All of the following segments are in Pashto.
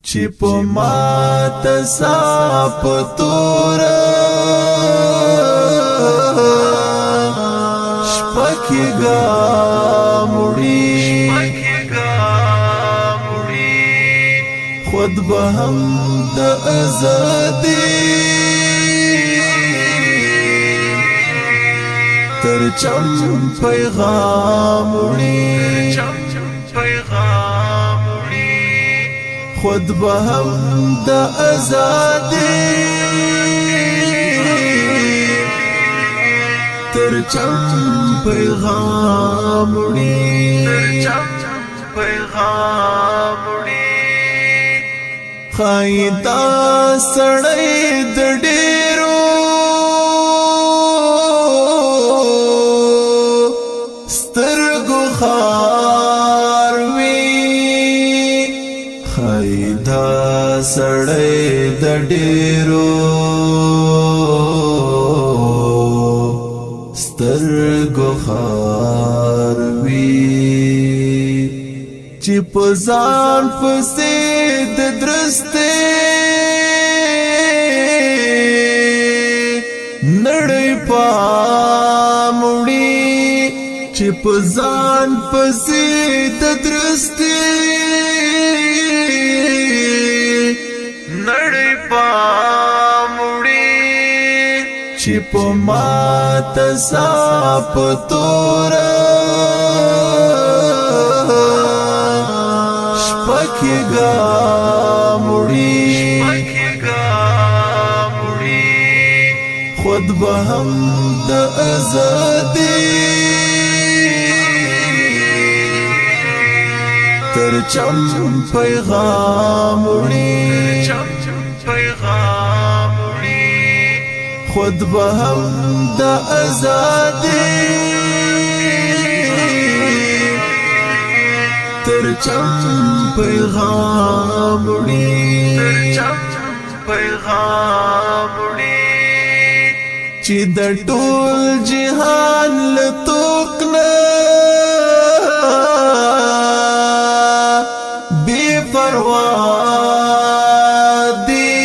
چې په مات ساپ تور شپکی گاموڑی خود به هم د ازادی تر چم پیغام وړي خود به هم د ازادی تر چم پیغام وړي خایدا سړی د ډیرو سترګو خار وی خایدا سړی د ډیرو سترګو خار وی چې په ځان پسې د درسته نړۍ پاموړي چې په ځان پسې د درسته نړۍ پاموړي چې په مات ساپ تور شپکی گاموڑی خود به هم د ازادی تر چم پیغام وړي خود به هم د ازادی تر چم پیغام وړي چې د ټول جهان لتوکنا بے پروا دی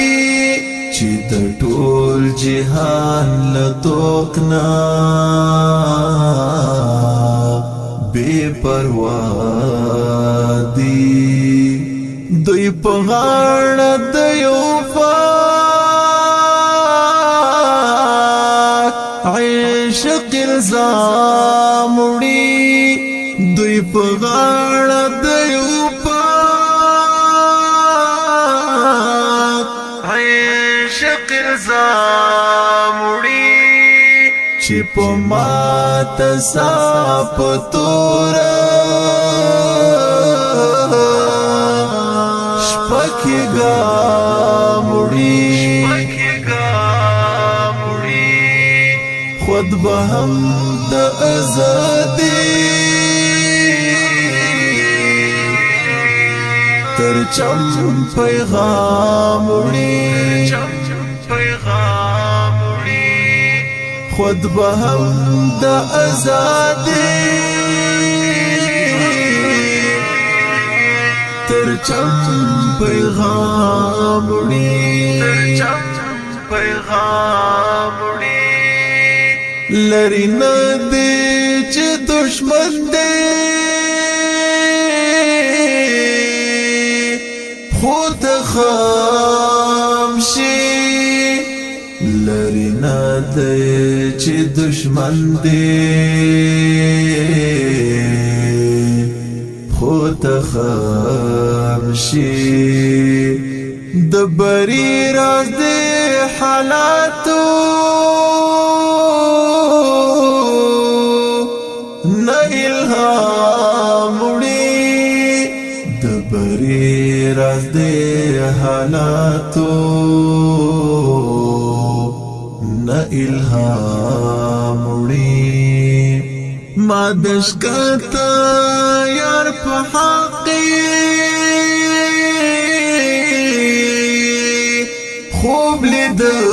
چې د ټول جهان لتوکنا بے پروا دی دوی په غاړه د یو عشق الزام وړي دوی په غاړه د یو عشق الزام وړي چې په مات ساپ تور شپکی گاموړي خود به هم د ازادی تر چم پیغام وړي خود به هم د ازادی تر چم پیغام وړي لری نه دی چې دشمن دی خود خامشي لری نه دی چې دشمن دی خود خامشي د بری راز دی حالاتو راز دے حالاتو نا الہام وړي ما دشکتا یار په حقی خوب لیدلی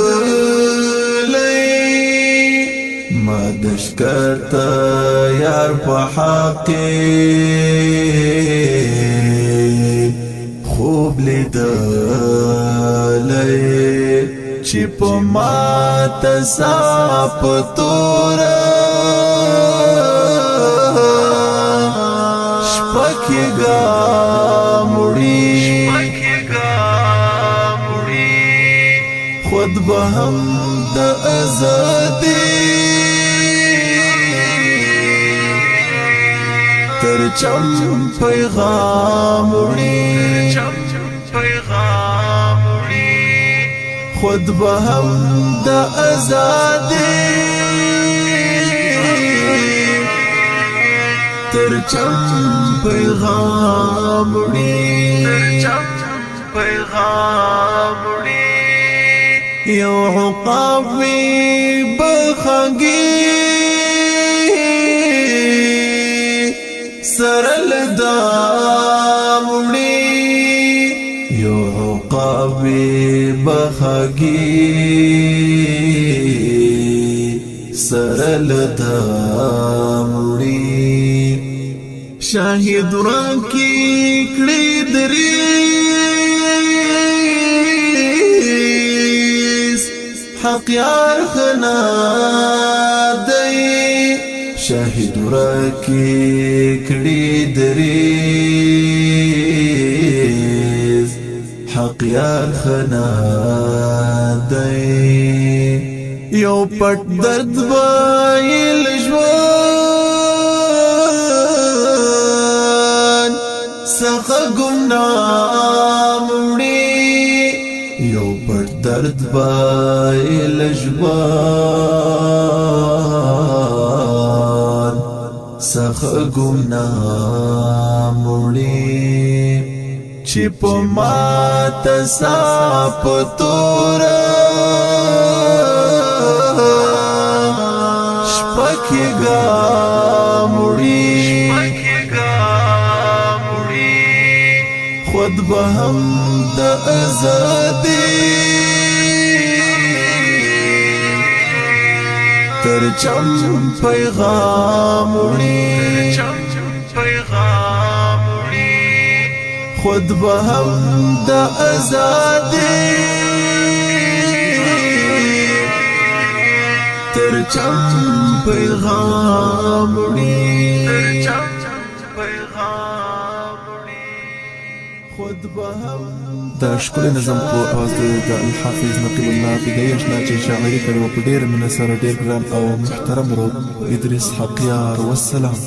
ما دشکتا یار په حقی خوب لیدلی لیدلی چی پا ما تصاپ تورا شپکی گا مڑی خود با هم دا ازادی ترچم پیغام وړي خود به هم د ازادۍ ترچم پیغام وړي یو عقاب وي بخږي سرل دام وړي یو عقابي بخږي سرل دام وړي شاهد راکي کړي دریس حق یار خنا دی شاهد راکی کړي دریز حق یار خنا دی یو پټ درد بایل ژوند څخه ګمنام وړي یو پټ درد بایل ژوند څخه ګمنام وړي چې په ما تصاپ تورا شپکی ګام وړي خود به هم د ازادۍ ترچم پیغام وړي خود به هم د ازادۍ ترچم پیغام وړي دا ښکلی نظم په اواز د الحافظ نقیب الله بدایي اشنا چې شاعري کړې وه په ډېره مینه سره ډېر ګران او محترم ورور ادریس حقیار والسلام.